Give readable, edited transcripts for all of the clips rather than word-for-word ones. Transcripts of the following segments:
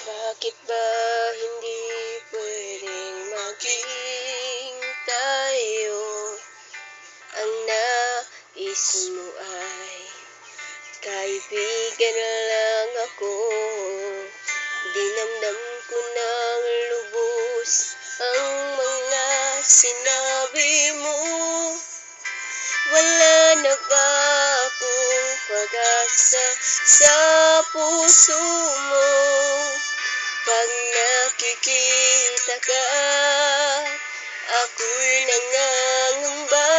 Bakit ba hindi pwedeng maging tayo? Ang nais mo ay kaibigan na lang ako. Dinamdam ko ng lubos ang mga sinabi mo. Wala na ba akong pag-asa sa puso mo? Pag nakikita ka, ako'y nangangamba.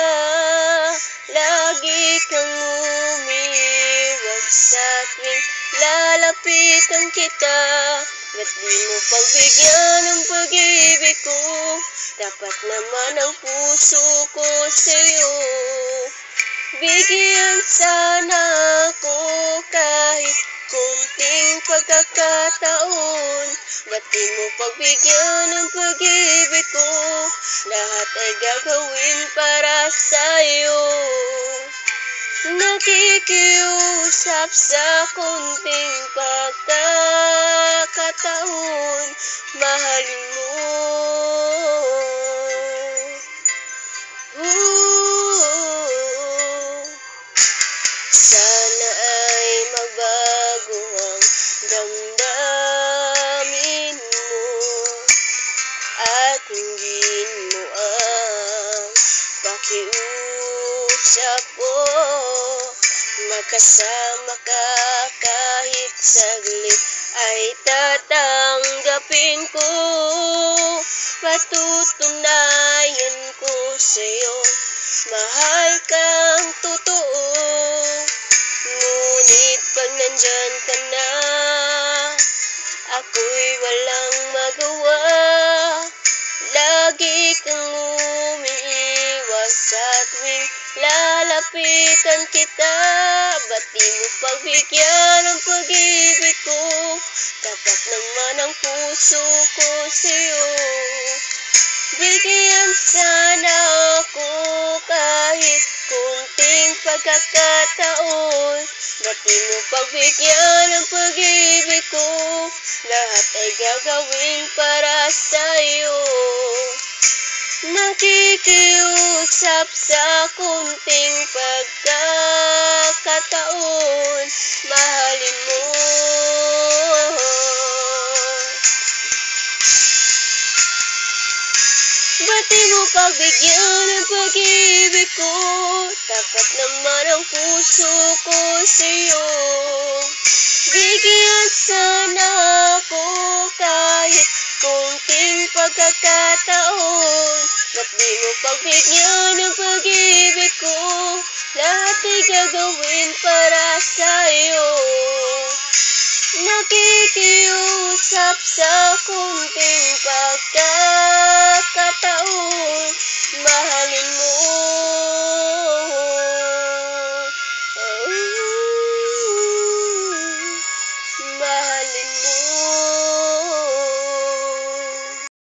Lagi kang umiiwas sa tuwing lalapitan kita. Ba't di mo pagbigyan ng pag-ibig ko? Dapat naman ang puso ko sa'yo. Bigyan sana ako kahit kunting pagkakataon. Ba't di mo pagbigyan ng pag-ibig ko? Lahat ay gagawin para sa'yo. Nakikiusap sa kunting pagkakataon. Mahalin mo. Sana ay magbago ang damdamin mo at hinggin mo ang pakiusap ko. Magkasama ka kahit saglit ay tatanggapin ko. Patutunayan ko sa'yo, mahal kang totoo. Ngunit pag nandyan ka na, ako'y walang magawa. Lagi kang umiiwas sa tuwing lalapitan kita. Ba't di mo pagbigyan ng pag-ibig ko? Dapat naman ang puso ko sa'yo. Bigyan sana ako kahit kunting pagkakataon. Ba't di mo pagbigyan ng pag-ibig ko? Lahat ay gagawin para sa'yo. Nakikiusap sa kunting pagkakataon. Mahalin mo. Ba't di mo pagbigyan ng pag-ibig ko? Dapat naman ang puso ko sa'yo. Bigyan sana ako kahit kunting pagkakataon. Ba't di mo pagbigyan ng pag-ibig ko? Lahat ay gagawin para sa'yo. Nakikiusap sa kunting pagkakataon.